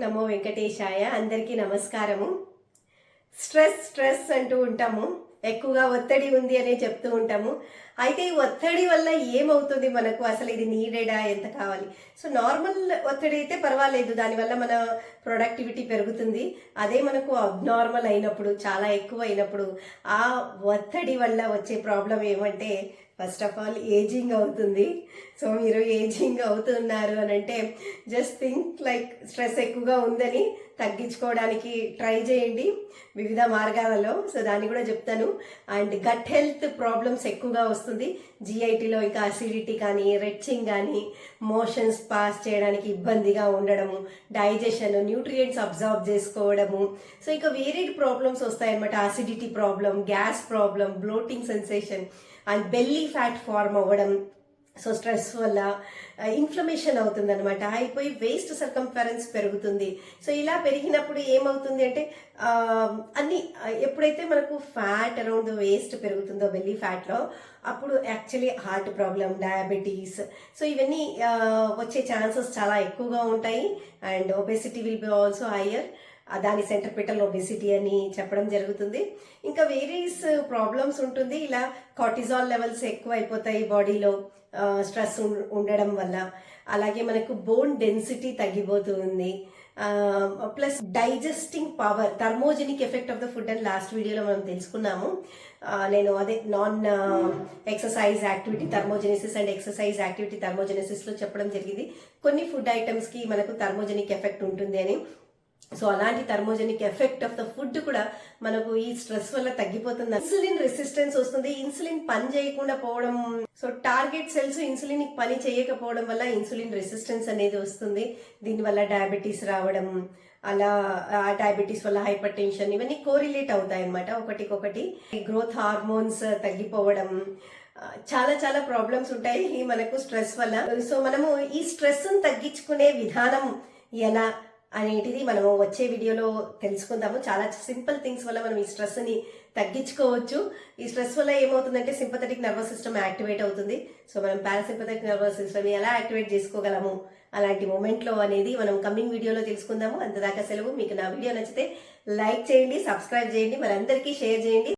నమో వెంకటేశాయ. అందరికీ నమస్కారము. Stress stress అంటూ ఉంటాము, ఎక్కువగా ఒత్తిడి ఉంది అనే చెప్తూ ఉంటాము. అయితే ఈ ఒత్తిడి వల్ల ఏమవుతుంది మనకు, అసలు ఇది నీడెడా, ఎంత కావాలి? సో నార్మల్ ఒత్తిడి అయితే పర్వాలేదు, దానివల్ల మన ప్రొడక్టివిటీ పెరుగుతుంది. అదే మనకు అబ్నార్మల్ అయినప్పుడు, చాలా ఎక్కువ అయినప్పుడు, ఆ ఒత్తిడి వల్ల వచ్చే ప్రాబ్లం ఏమంటే ఫస్ట్ ఆఫ్ ఆల్ ఏజింగ్ అవుతుంది. సో మీరు ఏజింగ్ అవుతున్నారు అని అంటే జస్ట్ థింక్ లైక్ స్ట్రెస్ ఎక్కువగా ఉందని తగ్గించుకోవడానికి ట్రై చేయండి వివిధ మార్గాలలో. సో దాన్ని కూడా చెప్తాను. అండ్ గట్ హెల్త్ ప్రాబ్లమ్స్ ఎక్కువగా వస్తుంది. జిఐటీలో ఇంకా అసిడిటీ కానీ, రెచ్చింగ్ కానీ, మోషన్స్ పాస్ చేయడానికి ఇబ్బందిగా ఉండడము, డైజెషన్, న్యూట్రియంట్స్ అబ్జర్వ్ చేసుకోవడము. సో ఇక వేరేడ్ ప్రాబ్లమ్స్ వస్తాయన్నమాట. Acidity problem, gas problem, bloating sensation and belly fat form అవ్వడం. సో స్ట్రెస్ వల్ల ఇన్ఫ్లమేషన్ అవుతుంది అనమాట, అయిపోయి వేస్ట్ సర్కంఫరెన్స్ పెరుగుతుంది. సో ఇలా పెరిగినప్పుడు ఏమవుతుంది అంటే అన్ని ఎప్పుడైతే మనకు ఫ్యాట్ అరౌండ్ ద వేస్ట్ పెరుగుతుందో బెల్లీ ఫ్యాట్లో, అప్పుడు actually heart problem, diabetes, so ఇవన్నీ వచ్చే ఛాన్సెస్ చాలా ఎక్కువగా ఉంటాయి. And obesity will be also higher. దాని సెంట్రిపిటల్ ఒబెసిటీ అని చెప్పడం జరుగుతుంది. ఇంకా వేరియస్ ప్రాబ్లమ్స్ ఉంటుంది. ఇలా కార్టిజాల్ లెవెల్స్ ఎక్కువ అయిపోతాయి బాడీలో స్ట్రెస్ ఉండడం వల్ల. అలాగే మనకు బోన్ డెన్సిటీ తగ్గిపోతుంది. Plus digesting power, thermogenic effect of the food అని లాస్ట్ వీడియోలో మనం తెలుసుకున్నాము. నేను అదే non exercise activity thermogenesis and exercise activity thermogenesis లో చెప్పడం జరిగింది. కొన్ని ఫుడ్ ఐటమ్స్ కి మనకు థర్మోజెనిక్ ఎఫెక్ట్ ఉంటుంది అని. సో అలాంటి thermogenic effect of the food కూడా మనకు ఈ స్ట్రెస్ వల్ల తగ్గిపోతుంది. ఇన్సులిన్ రెసిస్టెన్స్ వస్తుంది, ఇన్సులిన్ పని చేయకుండా పోవడం. సో టార్గెట్ సెల్స్ ఇన్సులిన్ పని చేయకపోవడం వల్ల ఇన్సులిన్ రెసిస్టెన్స్ అనేది వస్తుంది. దీనివల్ల డయాబెటీస్ రావడం, అలా డయాబెటీస్ వల్ల హైపర్ టెన్షన్, ఇవన్నీ కోరిలేట్ అవుతాయి అన్నమాట ఒకటికొకటి. గ్రోత్ హార్మోన్స్ తగ్గిపోవడం, చాలా చాలా ప్రాబ్లమ్స్ ఉంటాయి మనకు స్ట్రెస్ వల్ల. సో మనము ఈ స్ట్రెస్ తగ్గించుకునే విధానం ఎలా అనేటిది మనము వచ్చే వీడియోలో తెలుసుకుందాము. చాలా సింపుల్ థింగ్స్ వల్ల మనం ఈ స్ట్రెస్ ని తగ్గించుకోవచ్చు. ఈ స్ట్రెస్ వల్ల ఏమవుతుందంటే సింపథెటిక్ నర్వస్ సిస్టమ్ యాక్టివేట్ అవుతుంది. సో మనం పారాసింపథెటిక్ నర్వస్ సిస్టమ్ ఎలా యాక్టివేట్ చేసుకోగలము అలాంటి మూమెంట్ లో అనేది మనం కమింగ్ వీడియోలో తెలుసుకుందాము. అంతదాకా సెలవు. మీకు నా వీడియో నచ్చితే లైక్ చేయండి, సబ్స్క్రైబ్ చేయండి, మనందరికీ షేర్ చేయండి.